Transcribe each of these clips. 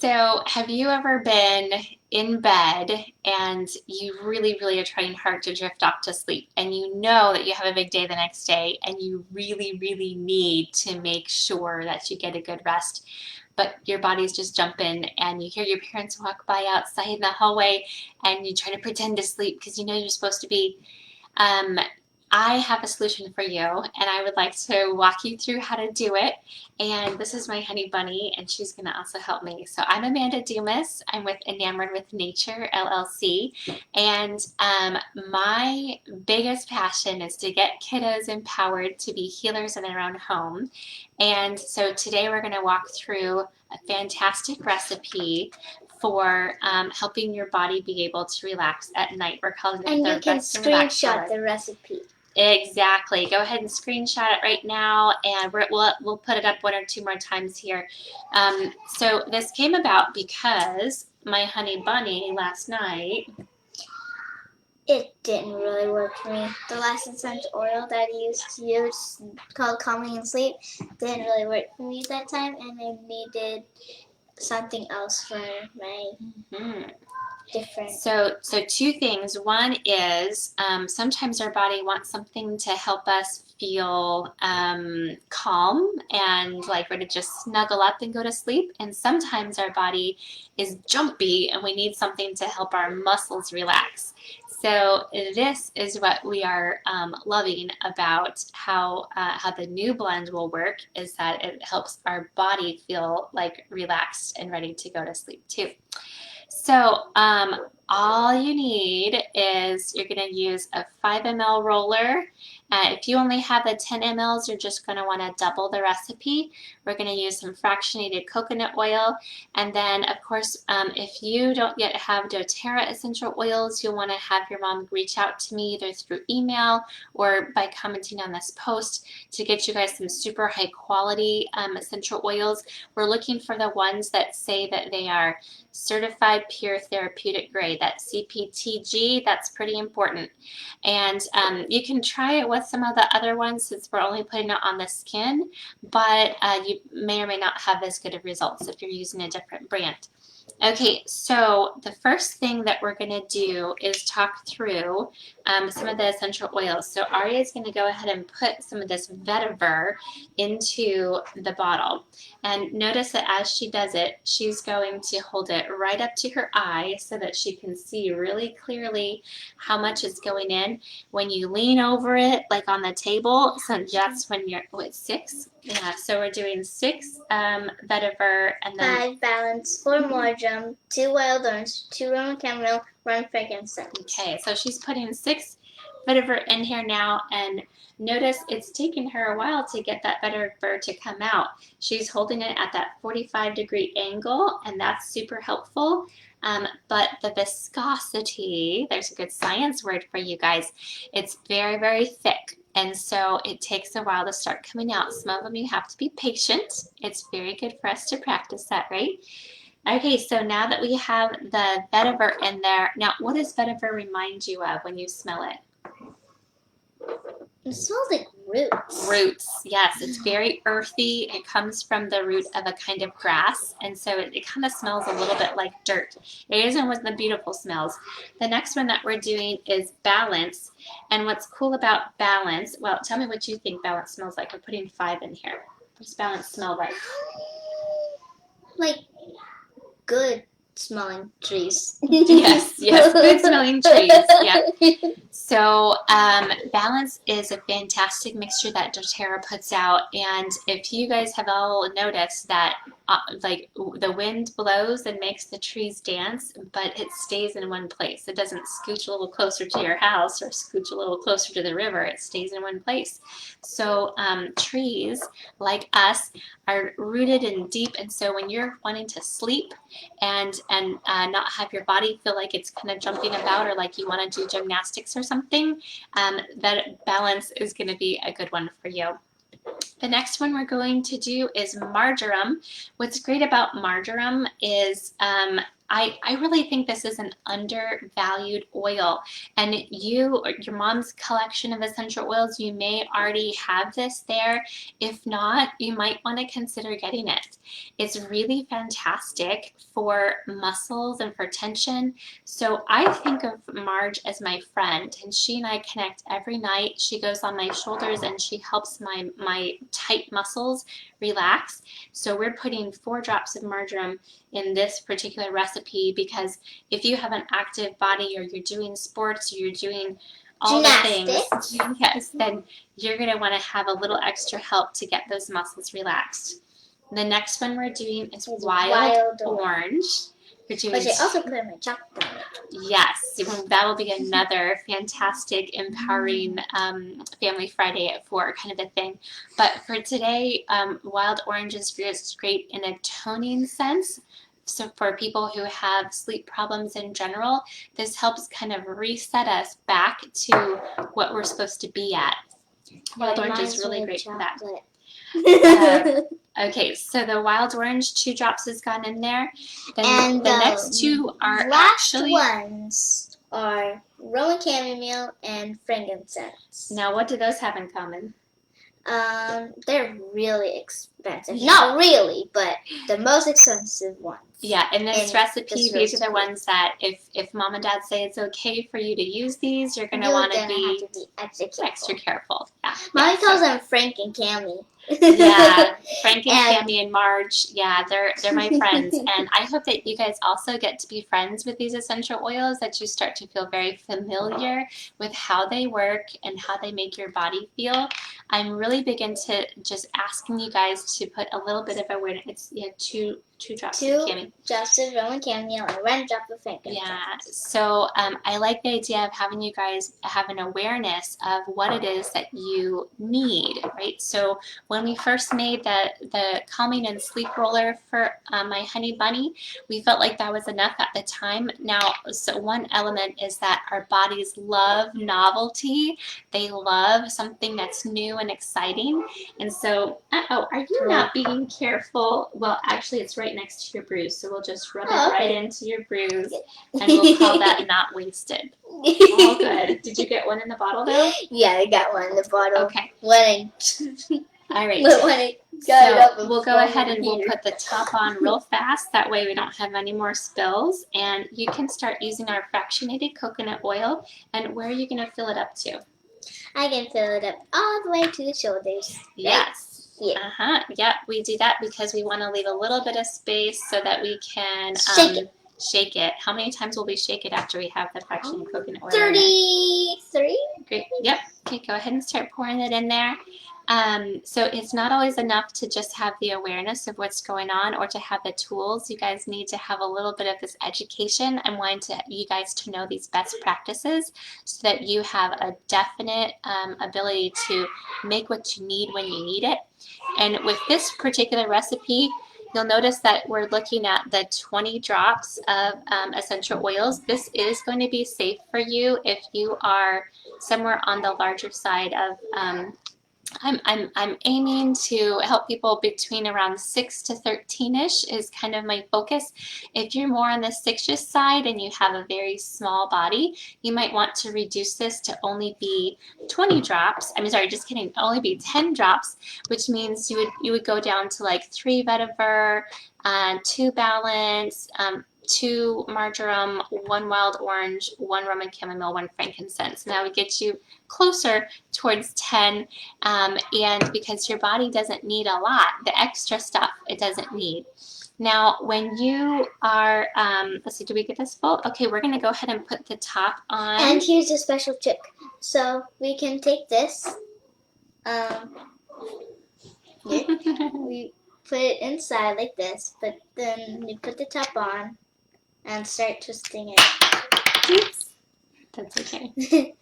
So, have you ever been in bed and you really, really are trying hard to drift off to sleep, and you know that you have a big day the next day, and you really, really need to make sure that you get a good rest, but your body's just jumping, and you hear your parents walk by outside in the hallway, and you try to pretend to sleep because you know you're supposed to be. Um, I have a solution for you, and I would like to walk you through how to do it. And this is my honey bunny, and she's going to also help me. So I'm Amanda Dumas. I'm with Enamored with Nature LLC, and my biggest passion is to get kiddos empowered to be healers in their own home. And so today we're going to walk through a fantastic recipe for helping your body be able to relax at night. We're calling it And the you can Rest and Relax screenshot Salad. the recipe. Exactly. Go ahead and screenshot it right now, and we'll put it up one or two more times here. So this came about because my honey bunny last night. It didn't really work for me. The last essential oil that I used to use, called Calming and Sleep, didn't really work for me that time, and I needed something else for my different. So two things. One is sometimes our body wants something to help us feel calm and like ready to just snuggle up and go to sleep. And sometimes our body is jumpy and we need something to help our muscles relax. So this is what we are loving about how the new blend will work, is that it helps our body feel like relaxed and ready to go to sleep too. So all you need is you're going to use a 5 ml roller. If you only have the 10 mLs, you're just going to want to double the recipe. We're going to use some fractionated coconut oil. And then, of course, if you don't yet have doTERRA essential oils, you'll want to have your mom reach out to me either through email or by commenting on this post to get you guys some super high quality essential oils. We're looking for the ones that say that they are certified pure therapeutic grade. That CPTG, that's pretty important. And you can try it with some of the other ones since we're only putting it on the skin, but you may or may not have as good of results if you're using a different brand. Okay, so the first thing that we're going to do is talk through some of the essential oils. So Aria is going to go ahead and put some of this vetiver into the bottle. And notice that as she does it, she's going to hold it right up to her eye so that she can see really clearly how much is going in. When you lean over it, like on the table, so that's when you're, what, 6? Yeah, so we're doing 6 vetiver, and then 5 balance, 4 marjoram, 2 wild orange, 2 Roman chamomile, 1 frankincense. Okay, so she's putting 6 vetiver in here now, and notice it's taken her a while to get that vetiver to come out. She's holding it at that 45-degree angle, and that's super helpful. But the viscosity, there's a good science word for you guys, it's very, very thick. And so it takes a while to start coming out. Some of them you have to be patient. It's very good for us to practice that, right? Okay, so now that we have the vetiver in there, now what does vetiver remind you of when you smell it? It smells like roots. Roots, yes. It's very earthy. It comes from the root of a kind of grass, and so it kind of smells a little bit like dirt. It isn't one of the beautiful smells. The next one that we're doing is Balance, and what's cool about Balance, well, tell me what you think Balance smells like. We're putting 5 in here. What does Balance smell like? Like good smelling trees. Yes, good smelling trees. Yeah. So Balance is a fantastic mixture that doTERRA puts out, and if you guys have all noticed that like the wind blows and makes the trees dance, but it stays in one place. It doesn't scooch a little closer to your house or scooch a little closer to the river. It stays in one place. So trees, like us, are rooted and deep, and so when you're wanting to sleep and not have your body feel like it's kind of jumping about or like you want to do gymnastics or something, that Balance is going to be a good one for you. The next one we're going to do is marjoram. What's great about marjoram is I really think this is an undervalued oil. And you, or your mom's collection of essential oils, you may already have this there. If not, you might want to consider getting it. It's really fantastic for muscles and for tension. So I think of Marge as my friend, and she and I connect every night. She goes on my shoulders and she helps my tight muscles relax. So we're putting 4 drops of marjoram in this particular recipe because if you have an active body or you're doing sports or you're doing all the things, yes, then you're going to want to have a little extra help to get those muscles relaxed. The next one we're doing is wild orange. We're doing, which I also put in my chocolate. yes, that will be another fantastic, empowering Family Friday at 4 kind of a thing. But for today, wild orange is just great in a toning sense. So for people who have sleep problems in general, this helps kind of reset us back to what we're supposed to be at. Wild orange is really great for that. Okay, so the wild orange, 2 drops has gone in there. Then and the next 2 are last actually ones are Roman chamomile and frankincense. Now, what do those have in common? They're really expensive. Yeah. Not really, but the most expensive ones. Yeah, in this recipe, these are the ones that if mom and dad say it's okay for you to use these, you're going to want to be extra careful. Yeah, Mommy calls them Frank and Cammy. Yeah, Frank and Cammy and Marge, yeah, they're my friends. And I hope that you guys also get to be friends with these essential oils, that you start to feel very familiar with how they work and how they make your body feel. I'm really big into just asking you guys to put a little bit of awareness. It's 2 drops of Cammy. 2 drops of Roman chamomile and 1 drop of frankincense. Yeah, so I like the idea of having you guys have an awareness of what it is that you need, right? So when we first made the calming and sleep roller for my honey bunny, we felt like that was enough at the time. Now, so one element is that our bodies love novelty. They love something that's new and exciting. And so, are you not being careful? Well, actually, it's right next to your bruise, so we'll just rub it right into your bruise, and we'll call that not wasted. All good. Did you get one in the bottle, though? Yeah, I got one in the bottle. Okay. All right. So we'll go ahead and we'll put the top on real fast. That way we don't have any more spills. And you can start using our fractionated coconut oil. And where are you going to fill it up to? I can fill it up all the way to the shoulders. Yes. Yeah. Yep, we do that because we want to leave a little bit of space so that we can shake it. How many times will we shake it after we have the fractionated coconut oil? 33. Great. Yep. Okay, go ahead and start pouring it in there. So it's not always enough to just have the awareness of what's going on or to have the tools. You guys need to have a little bit of this education. I'm wanting you guys to know these best practices so that you have a definite ability to make what you need when you need it. And with this particular recipe, you'll notice that we're looking at the 20 drops of essential oils. This is going to be safe for you if you are somewhere on the larger side of I'm aiming to help people between around 6 to 13-ish is kind of my focus. If you're more on the 6-ish side and you have a very small body, you might want to reduce this to only be 20 drops. I'm sorry, just kidding, only be 10 drops, which means you would go down to like 3 vetiver, 2 balance, 2 marjoram, 1 wild orange, 1 Roman chamomile, 1 frankincense. Now we get you closer towards 10, and because your body doesn't need a lot, the extra stuff it doesn't need. Now, when you are, let's see, do we get this full? Okay, we're going to go ahead and put the top on. And here's a special trick. So we can take this, we put it inside like this, but then we put the top on and start twisting it. Oops. That's okay.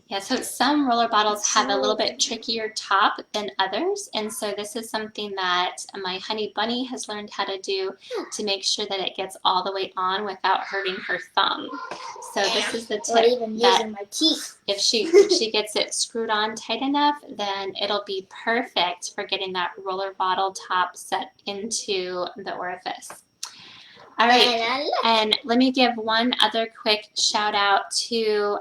Yeah, so some roller bottles have a little bit trickier top than others, and so this is something that my honey bunny has learned how to do to make sure that it gets all the way on without hurting her thumb. So this is the tip. Or even using my teeth. If she gets it screwed on tight enough, then it'll be perfect for getting that roller bottle top set into the orifice. All right. And look. And let me give one other quick shout out to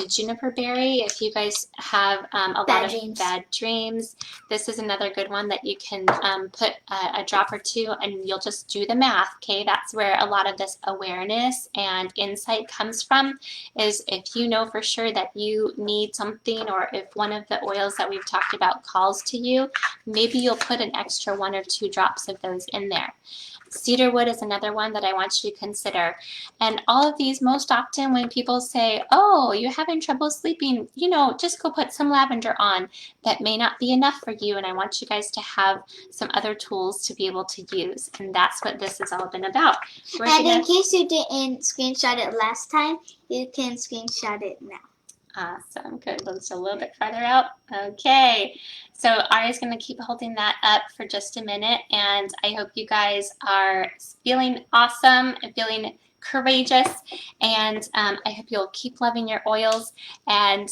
Juniper Berry. If you guys have a lot of bad dreams, this is another good one that you can put a drop or two, and you'll just do the math. Okay, that's where a lot of this awareness and insight comes from. Is if you know for sure that you need something, or if one of the oils that we've talked about calls to you, maybe you'll put an extra 1 or 2 drops of those in there. Cedarwood is another one that I want you to consider. And all of these, most often when people say, oh, you're having trouble sleeping, you know, just go put some lavender on. That may not be enough for you, and I want you guys to have some other tools to be able to use. And that's what this has all been about. In case you didn't screenshot it last time, you can screenshot it now. Awesome. Good. Let's a little bit farther out. Okay. So Aria's going to keep holding that up for just a minute, and I hope you guys are feeling awesome and feeling courageous, and I hope you'll keep loving your oils and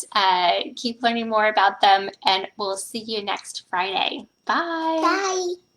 keep learning more about them, and we'll see you next Friday. Bye. Bye.